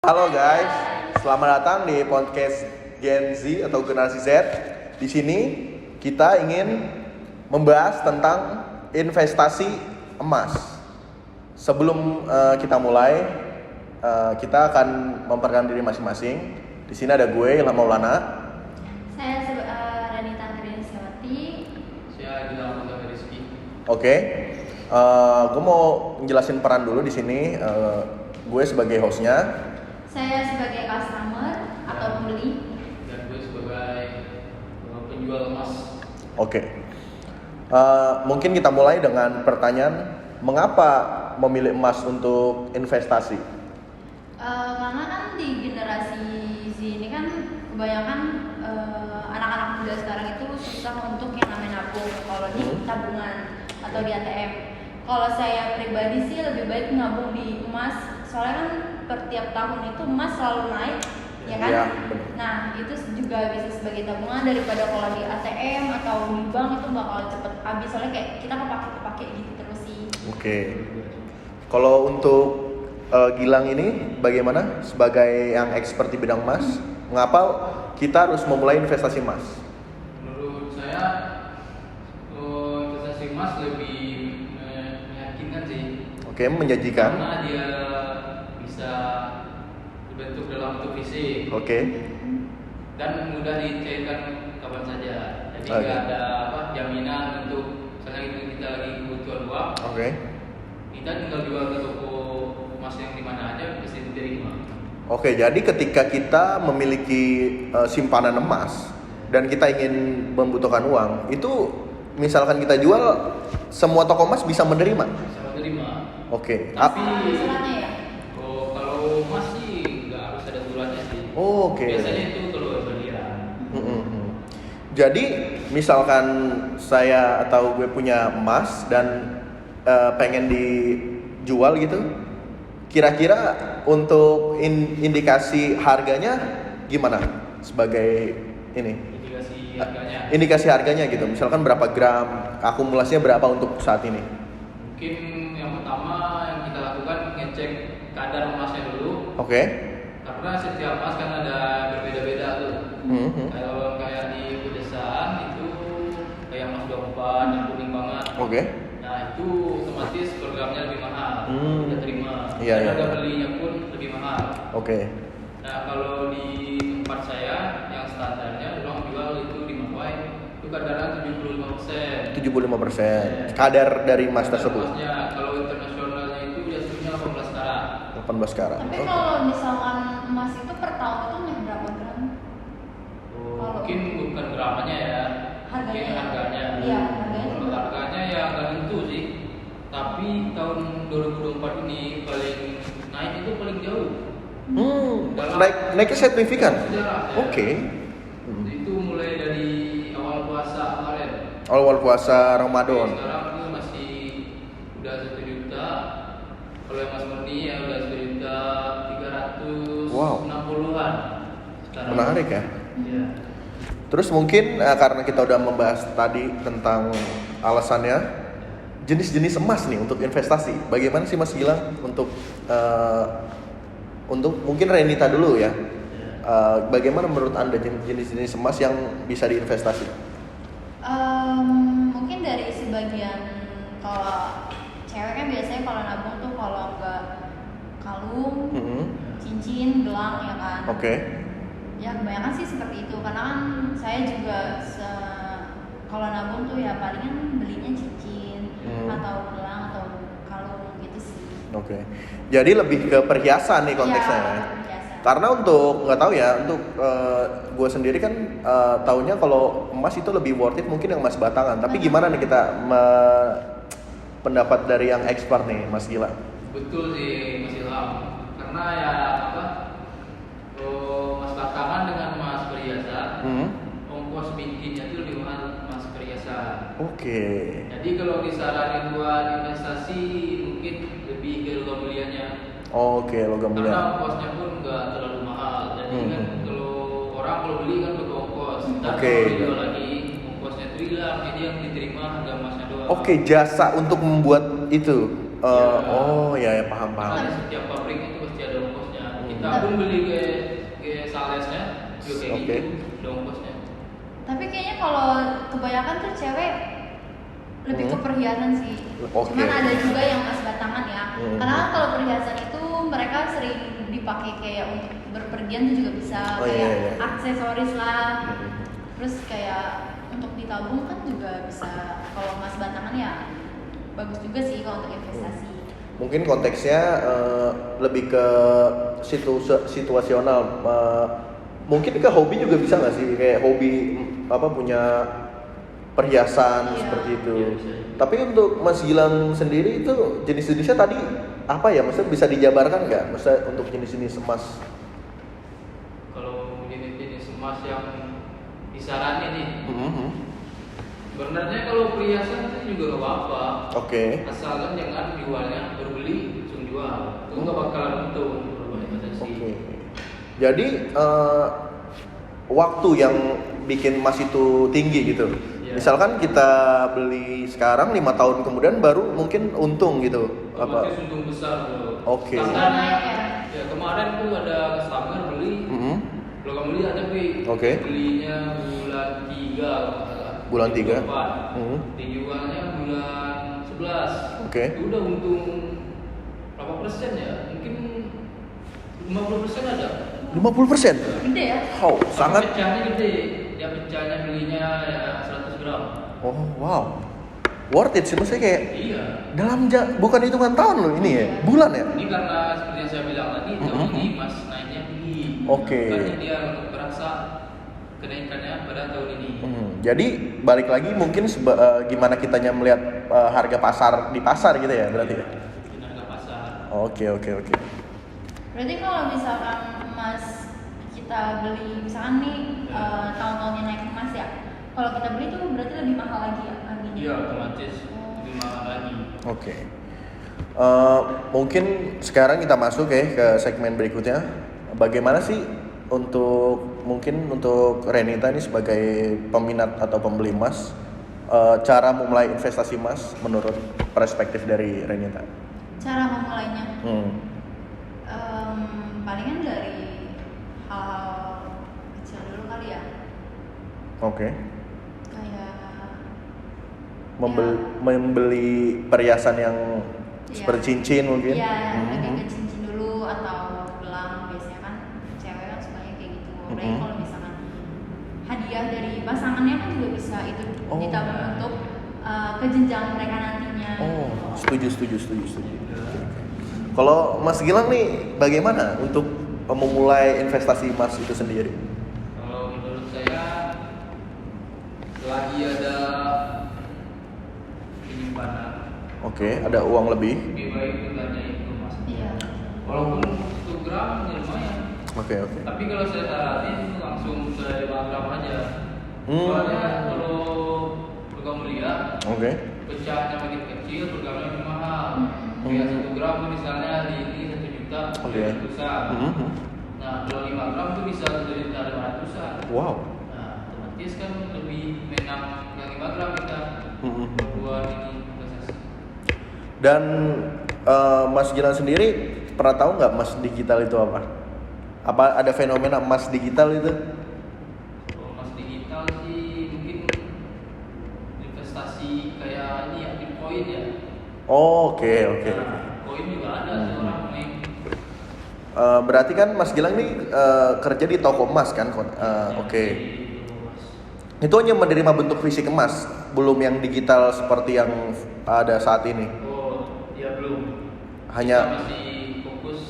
Halo guys, selamat datang di podcast Gen Z atau Generasi Z. Di sini kita ingin membahas tentang investasi emas. Sebelum kita mulai, kita akan memperkenalkan diri masing-masing. Di sini ada gue, Ilham Maulana. Saya Ranita Trinisawati. Saya Gilang Muhammad Rizky. Oke, gue mau menjelasin peran dulu di sini. Gue sebagai hostnya. Saya sebagai customer atau pembeli. Dan gue sebagai penjual emas. Oke. Mungkin kita mulai dengan pertanyaan, mengapa memilih emas untuk investasi? Karena kan di generasi Z ini kan kebanyakan anak-anak muda sekarang itu susah untuk yang namanya nabung. Kalau di tabungan atau di ATM. Kalau saya pribadi sih lebih baik nabung di emas. Soalnya kan per tiap tahun itu emas selalu naik, ya kan? Ya, nah, itu juga bisa sebagai tabungan daripada kalau di ATM atau di bank itu bakal cepet habis. Soalnya kayak kita kepake gitu terus sih. Oke. Kalau untuk Gilang ini bagaimana sebagai yang expert di bidang emas? Mengapa kita harus memulai investasi emas? Menurut saya investasi emas lebih meyakinkan sih. Oke, menjanjikan. Karena dia bisa dibentuk dalam bentuk fisik. Oke. Dan mudah dicairkan kapan saja. Jadi Oke. nggak ada jaminan untuk misalnya kita lagi kebutuhan uang. Oke. Kita tinggal jual ke toko emas yang di mana aja pasti diterima. Oke, jadi ketika kita memiliki simpanan emas dan kita ingin membutuhkan uang, itu misalkan kita jual, semua toko emas bisa menerima. Bisa menerima. Oke. Tapi Istilahnya ya. kalau emas sih nggak harus ada tulannya sih. Oke. Biasanya itu kalau berlian. Jadi misalkan saya atau gue punya emas dan pengen dijual gitu, kira-kira untuk indikasi harganya gimana sebagai ini? Indikasi harganya. Indikasi harganya gitu, misalkan berapa gram, akumulasinya berapa untuk saat ini? Mungkin yang pertama yang kita lakukan ngecek kadar emasnya dulu. Oke. Karena setiap emas kan ada berbeda-beda tuh. Kalau kayak di pedesaan itu kayak emas 24 yang kuning banget. Oke. Nah itu otomatis per gramnya lebih mahal. Kita terima. Iya, Dan iya. harga belinya pun lebih mahal. Oke. Nah kalau di tempat saya yang standarnya orang jual itu di Mawai itu kadarnya 75%. 75%. Kadar dari emas tersebut. Emasnya, kalau internasionalnya itu jatuhnya 18 karat. 18 karat. Tapi Oke. kalau misalkan emas itu per tahun itu naik berapa gram? Mungkin bukan gramanya ya. Mungkin harganya. Iya, harganya Kalau juga. harganya ya nggak tentu sih. Tapi tahun 2024 ini paling naik itu paling jauh. Naiknya signifikan. Sejarah, ya. Oke. Itu mulai dari awal puasa kemarin. Awal puasa Ramadan. Sekarang itu masih udah 1 juta. Kalau yang mas murni ya udah 1.360-an. Sekarang. Menarik ya. Iya. Terus mungkin karena kita udah membahas tadi tentang alasannya, jenis-jenis emas nih untuk investasi. Bagaimana sih Mas Gilang untuk mungkin Renita dulu ya. Bagaimana menurut Anda jenis-jenis emas yang bisa diinvestasi? Mungkin dari sebagian, kalau cewek kan biasanya kalau nabung tuh kalau enggak kalung, cincin, gelang ya kan. Oke. Ya kebanyakan sih seperti itu, karena kan saya juga kalau nabung tuh ya palingan belinya cincin atau gelang atau kalung gitu sih. Oke. Jadi lebih ke perhiasan nih konteksnya. Ya, Ya. perhiasan. Karena untuk nggak tahu ya, untuk gue sendiri kan taunya kalau emas itu lebih worth it mungkin yang emas batangan. Tapi gimana nih kita pendapat dari yang expert nih, Mas Gilang? Betul sih Mas Ilham. Karena ya emas batangan dengan emas perhiasan, ongkos bikinnya itu lebih mahal emas perhiasan. Oke. Jadi kalau disaranin buat investasi mungkin lebih ke logam mulianya. Oke, logam Karena mulia. ongkosnya pun nggak terlalu mahal. Jadi kan kalau beli kan butuh ongkos. Dan Oke. kalau dijual lagi ongkosnya itu hilang. Jadi yang diterima harga emasnya doang. Oke, jasa untuk membuat itu. Ya. Oh ya, paham. Karena di setiap pabrik itu pasti ada ongkosnya. Kita Kita pun beli kayak salesnya juga kayak Oke. gitu, dongkosnya. Tapi kayaknya kalau kebanyakan tuh cewek lebih ke perhiasan sih. Oke. Cuman ada juga yang emas batangan ya. Hmm. Karena kan kalau perhiasan itu mereka sering dipakai kayak untuk berpergian tuh juga bisa, Oh, kayak iya. aksesoris lah. Hmm. Terus kayak untuk ditabung kan juga bisa. Kalau emas batangan ya bagus juga sih kalau untuk investasi. Mungkin konteksnya lebih ke situasional. Mungkin ke hobi juga bisa nggak sih, kayak hobi punya perhiasan Iya. seperti itu. Iya, bisa. Tapi untuk Mas Gilang sendiri itu jenis-jenisnya tadi apa ya? Maksudnya bisa dijabarkan nggak? Maksudnya untuk jenis-jenis emas? Kalau jenis-jenis emas yang disarankan nih, Mhm. sebenarnya kalau perhiasan itu juga gak apa-apa. Oke. Asalkan jangan jualnya berbeli langsung jual, itu nggak bakalan untung kalau investasi. Oke. Jadi waktu yang bikin emas itu tinggi gitu. Iya. Misalkan kita beli sekarang 5 tahun kemudian baru mungkin untung gitu. Otomatis untung besar tuh. Oke. Standarnya Naik ya? ya kemarin tuh ada customer beli, Mhm. kalau kamu lihat tapi Oke. belinya bulan 3 kalau nggak salah. Bulan 3. 24. Mhm. Dijualnya bulan 11. Oke. Itu udah untung berapa persen ya? Mungkin 50% ada. 50%. Gede ya? Wow, sangat. Pecahnya gede. Dia pecahnya belinya ya 100 gram. Oh, wow. Worth it sih, maksudnya kayak Iya. dalam bukan hitungan tahun loh ini ya, bulan ya. Ini karena seperti yang saya bilang tadi, tahun Mhm. ini mas naiknya tinggi. Oke. Makanya dia terasa kenaikannya pada tahun ini. Jadi balik lagi mungkin gimana kitanya melihat harga pasar di pasar gitu ya berarti ya. Ini harga pasar. Oke. Berarti kalau misalkan emas kita beli, misalkan nih tahun-tahunnya naik emas ya, kalau kita beli tuh berarti lebih mahal lagi ya harganya? Iya, otomatis lebih mahal lagi. Oke. Mungkin sekarang kita masuk ya ke segmen berikutnya. Bagaimana sih untuk Renita ini sebagai peminat atau pembeli emas, cara memulai investasi emas menurut perspektif dari Renita? Cara memulainya? Hmm. Palingan dari hal kecil dulu kali ya. Oke. Kayak Membeli perhiasan yang Iya. seperti cincin mungkin. Iya, lebih Mhm. ke cincin dulu atau gelang, biasanya kan cewek kan sukanya kayak gitu. Apalagi Mhm. kalau misalkan hadiah dari pasangannya kan juga bisa itu Oh. ditabung untuk ke jenjang mereka nantinya. Oh, setuju. Kalau Mas Gilang nih bagaimana untuk memulai investasi emas itu sendiri? Kalau menurut saya, selagi ada penyimpanan, Oke, ada uang lebih. lebih baik harganya itu mas. Iya. Walaupun 1 gram ya lumayan. Oke. Tapi kalau saya saranin langsung ke 5 gram aja. Hmm. Soalnya kalau kamu lihat Oke. pecahnya makin kecil, programnya lebih mahal. Hmm. Kayak 1 gram tuh misalnya hari ini 1 juta, Oke. 100-an. Mhm. Nah kalau 5 gram tuh bisa 1.500-an. Wow. Nah otomatis kan lebih menang yang 5 gram kita Mhm. buat ini investasi. Dan Mas Gilang sendiri pernah tahu nggak emas digital itu apa? Apa ada fenomena emas digital itu? Kalau emas digital sih mungkin investasi kayak ini ya, Bitcoin ya. Oke. Nah, koin juga ada sih orang main. Berarti kan Mas Gilang nih kerja di toko emas kan? Oke. Itu hanya menerima bentuk fisik emas, belum yang digital seperti yang ada saat ini. Oh, ya belum. Hanya- Kita masih fokus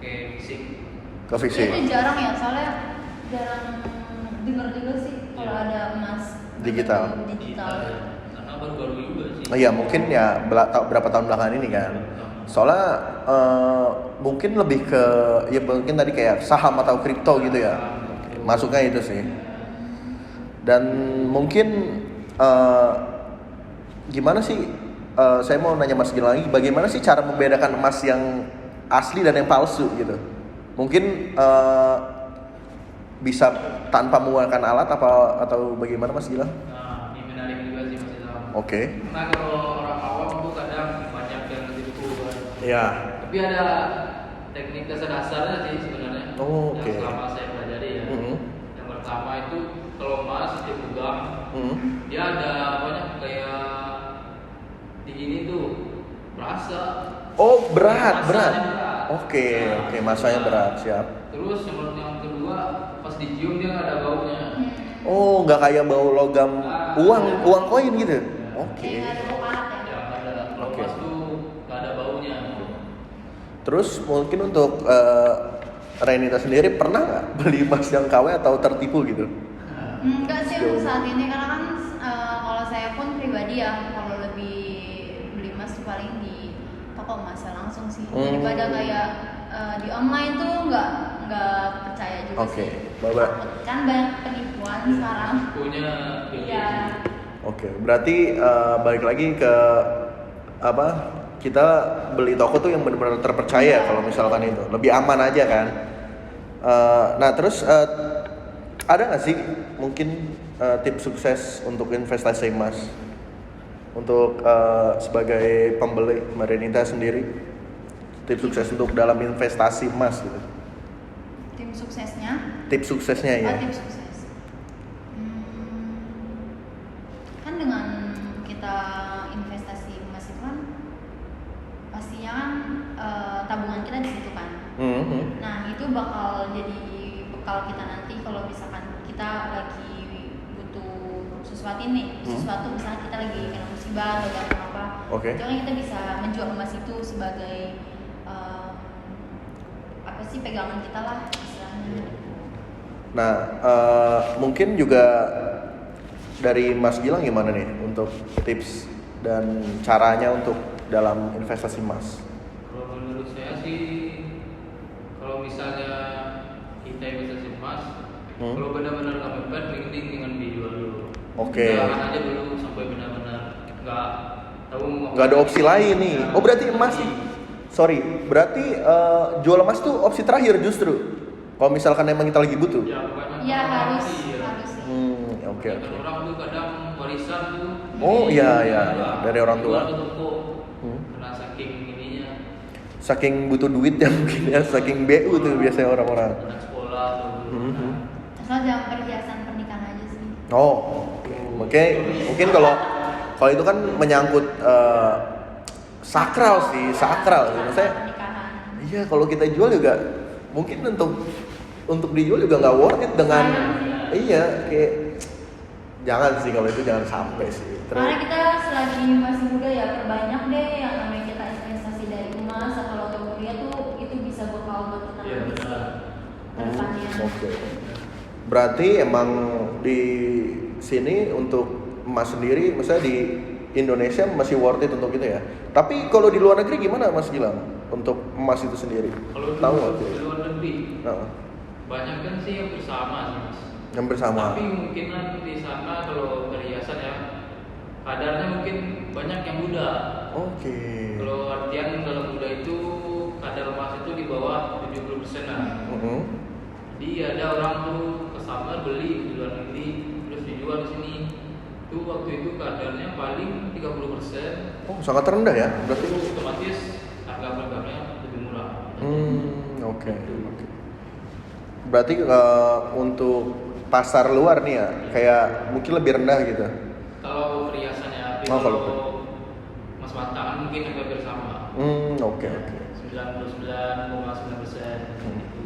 ke fisik. Ke fisik. Itu jarang ya, soalnya jarang dengar juga sih kalau ada emas Digital. digital. Ya. Karena baru-baru juga sih. Oh iya, mungkin ya berapa tahun belakangan ini kan. Soalnya mungkin lebih ke ya mungkin tadi kayak saham atau kripto gitu ya. Masuknya itu sih. Dan mungkin gimana sih saya mau nanya Mas Gilang lagi, bagaimana sih cara membedakan emas yang asli dan yang palsu gitu? Mungkin bisa tanpa menggunakan alat atau bagaimana Mas Gilang? Nah, ini menarik juga sih Mas Ilham. Oke. Karena kalau orang awam tuh kadang banyak yang tertipu kan. Iya. Tapi ada teknik dasar-dasarnya sih sebenarnya. Oh, oke. Yang selama saya pelajari ya. Yang pertama itu kalau emas dipegang, dia ada banyak kayak di ini tuh berasa. Oh, berat. Masanya Oke, masanya berat, siap. Terus yang kedua pas dicium dia nggak ada baunya. Oh, nggak kayak bau logam uang koin gitu. Oke. Kayak nggak ada bau karat ya. Ya nggak ada. Kalau Oke. emas tuh nggak ada baunya. Terus mungkin untuk Renita sendiri pernah nggak beli emas yang KW atau tertipu gitu? Enggak sih untuk saat ini karena kan kalau saya pun pribadi ya kalau lebih beli emas tuh paling di toko emas ya langsung sih daripada kayak di online tuh nggak percaya juga Oke, sih. Bapak. Kan banyak penipuan sekarang. Punya Iya. Oke, berarti balik lagi ke apa? Kita beli toko tuh yang benar-benar terpercaya kalau misalkan itu lebih aman aja kan. Nah terus ada nggak sih mungkin tips sukses untuk investasi emas untuk sebagai pembeli Mbak Renita sendiri tips sukses untuk dalam investasi emas gitu. Tim suksesnya? Tips suksesnya ya. Tim sukses. Kan dengan kita investasi emas itu kan pastinya kan tabungan kita di situ kan. Nah itu bakal jadi bekal kita nanti kalau misalkan kita lagi butuh sesuatu misalnya kita lagi kena musibah atau apa. Oke. Itu kan kita bisa menjual emas itu sebagai apa sih pegangan kita lah istilahnya. Nah mungkin juga dari Mas Gilang gimana nih untuk tips dan caranya untuk dalam investasi emas? Kalau menurut saya sih, kalau misalnya kita investasi emas, kalau benar-benar nggak mepet, mending dengan dijual dulu. Oke. Jangan aja dulu sampai benar-benar nggak tahu. Nggak ada opsi lain nih. Oh berarti emas sih. Sorry, berarti jual emas tuh opsi terakhir justru. Kalau misalkan emang kita lagi butuh. Ya, banyak Iya orang harus sih, ya. sih. Oke. Banyak orang tuh kadang warisan tuh. Oh, iya, dari orang tua. Jual ke toko. Karena saking ininya. Saking butuh duit ya mungkin ya, saking BU tuh biasanya orang-orang. Anak sekolah tuh. Asal jangan perhiasan pernikahan aja sih. Oh, mungkin kalau itu kan menyangkut sakral sih. Maksudnya, Pernikahan. iya kalau kita jual juga mungkin untuk dijual juga nggak worth it dengan iya kayak jangan sih kalau itu jangan sampai sih. Karena kita selagi masih muda ya perbanyak deh yang namanya kita investasi dari emas atau logam mulia tuh itu bisa bekal buat kita Iya, nanti sih benar. ke depannya. Oke. Berarti emang di sini untuk emas sendiri, misalnya di Indonesia masih worth it untuk itu ya. Tapi kalau di luar negeri gimana Mas Gilang untuk emas itu sendiri? Kalau Tahu nggak di tuh? luar negeri, Nah, banyak kan sih yang bersama sih mas. yang bersama. Tapi mungkinan di sana kalau perhiasan ya kadarnya mungkin banyak yang muda. Oke. Kalau artian dalam muda itu kadar emas itu di bawah 70% lah. Jadi ada orang tuh kesana beli di luar negeri terus dijual di sini. Itu waktu itu kadarnya paling 30%. Oh, sangat rendah ya. Berarti Itu otomatis harga produknya lebih murah. oke. Berarti untuk pasar luar nih ya, kayak mungkin lebih rendah gitu. Kalau perhiasannya, tapi Oh, kalau kalau- emas batangan mungkin hampir sama. Oke. 99,9%. Gitu.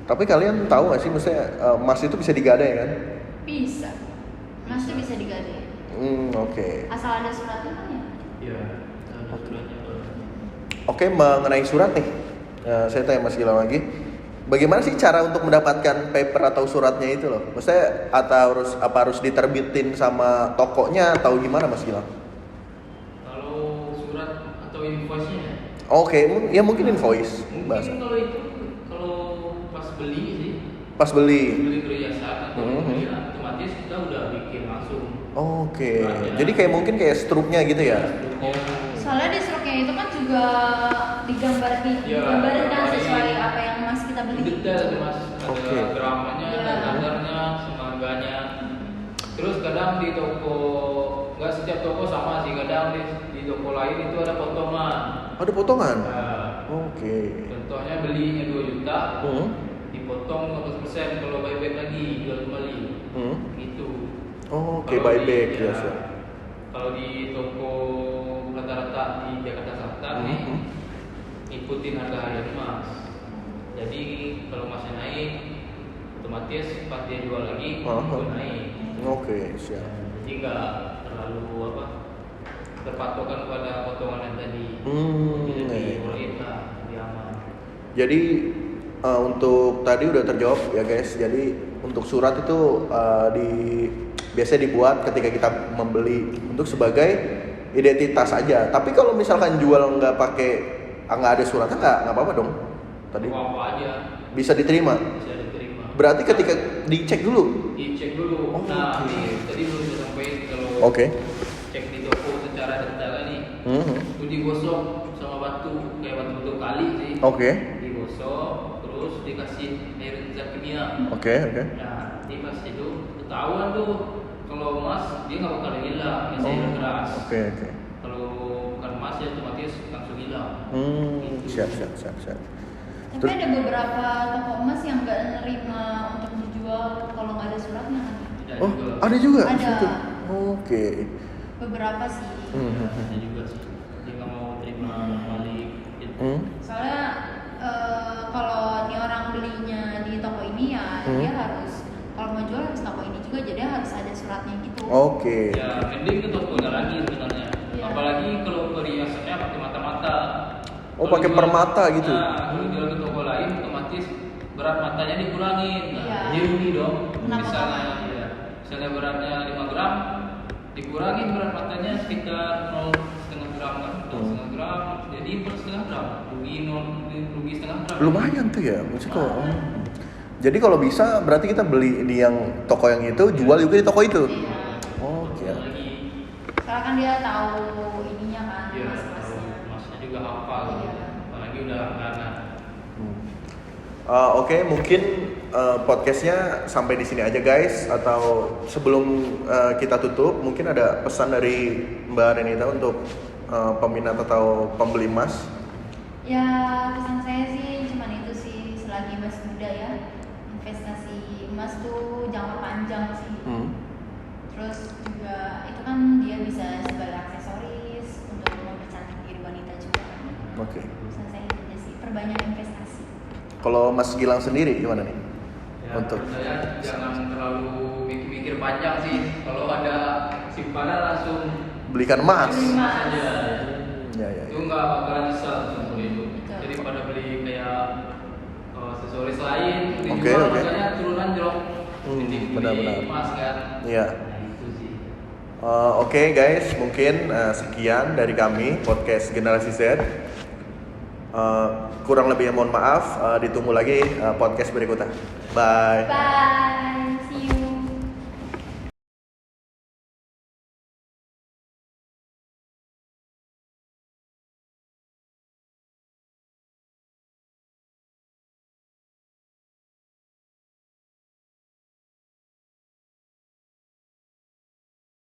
Tapi kalian tahu nggak sih, maksudnya emas itu bisa digadai kan? Bisa. Emas tuh bisa digadai. Oke. Asal ada suratnya kan ya. Iya. Ada suratnya. Oke, mengenai surat nih, saya tanya Mas Gilang lagi. Bagaimana sih cara untuk mendapatkan paper atau suratnya itu loh? Maksudnya harus diterbitin sama tokonya atau gimana Mas Gilang? Kalau surat atau invoice-nya, Oke, ya mungkin invoice bahasa. mungkin kalau itu kalau pas beli sih, Pas beli. perhiasan atau ya, otomatis kita udah bikin langsung. Oke. Jadi kayak mungkin kayak struknya gitu ya. Soalnya di struknya itu kan juga digambarkan kan sesuai apa yang mas kita beli. Detail sih mas, ada Oke. gramanya, ada kadarnya, sama harganya. Terus kadang di toko, nggak setiap toko sama sih, kadang di toko lain itu ada potongan. Ada potongan. Nah, Oke. Contohnya belinya 2 juta, Hmm. dipotong 15% kalau buyback lagi jual kembali. Hmm. Gitu. Oke, Kalau buyback di- ya. ya, Kalau di toko rata-rata di Jakarta Selatan nih, Hmm. ikutin harga emas. Jadi kalau masih naik, otomatis pas dia jual lagi, ikut naik. Oke, siap. Jadi nggak terlalu terpatokan pada potongan yang tadi. Jadi Iya. lebih worth lah, lebih aman. Jadi untuk tadi udah terjawab ya guys. Jadi untuk surat itu biasanya dibuat ketika kita membeli untuk sebagai identitas aja. Tapi kalau misalkan jual nggak ada suratnya nggak apa-apa dong. Tadi Apa aja bisa diterima. bisa diterima. Berarti ketika dicek dulu. Dicek dulu. Oh, Nah, oke. ini tadi belum saya sampaikan kalau Oke. cek di toko secara detail nih. Mhm. Itu digosok sama batu kayak batu kali sih. Oke. Digosok terus dikasih air zat kimia. Oke. Nah, di pas itu ketahuan tuh kalau emas dia nggak bakal hilang, masih air keras. Oke. Kalau bukan emas ya otomatis langsung hilang. Siap. Tapi ada beberapa toko emas yang nggak nerima untuk dijual kalau nggak ada suratnya kan? Tidak Oh, juga. ada juga. Ada. Situ. Oke. Beberapa sih. Ada juga sih. Dia nggak mau terima balik. Gitu. Soalnya kalau nih orang belinya di toko ini ya dia harus kalau mau jual harus toko ini juga jadi harus ada suratnya gitu. Oke. Ya, mending ke tokonya lagi sebenarnya. Iya. Apalagi kalau perhiasannya pakai mata-mata. Oh, Kalau pakai jual- permata gitu? Nah, kalau jual ke toko lain otomatis berat matanya dikurangin. Nah, Iya. jadi rugi dong. Kenapa Misalnya, sama? ya, misalnya beratnya 5 gram, dikurangin berat matanya sekitar 0,5 gram kan, 0,5 gram, jadi 1,5 gram, rugi setengah gram. Lumayan tuh ya, maksudnya kok. Jadi kalau bisa berarti kita beli di yang toko yang itu, jual juga di toko itu. Iya. Oke. Lagi, Soalnya kan dia tahu ininya kan ya, mas-masnya. masnya juga hafal. Iya. Apalagi udah langganan. Oke, mungkin podcastnya sampai di sini aja guys. Atau sebelum kita tutup, mungkin ada pesan dari Mbak Renita untuk peminat atau pembeli emas. Ya pesan saya sih cuman itu sih, selagi masih muda ya, investasi emas tuh jangka panjang sih. Terus juga itu kan dia bisa sebagai aksesoris untuk mempercantik diri wanita juga kan. Oke. Pesan saya itu aja sih, perbanyak investasi. Kalau Mas Gilang sendiri gimana nih? Ya, Untuk menurut saya jangan terlalu mikir-mikir panjang sih. Kalau ada simpanan langsung belikan emas. beli emas aja. Ya. Itu nggak bakalan nyesal seumur hidup. Betul. Jadi pada beli kayak aksesoris lain, Oke, dijual oke. harganya turunan jauh. Benar-benar. Emas kan. Iya. Nah, itu sih. Oke guys, mungkin sekian dari kami podcast Generasi Z. Kurang lebihnya mohon maaf. Ditunggu lagi podcast berikutnya. Bye. Bye.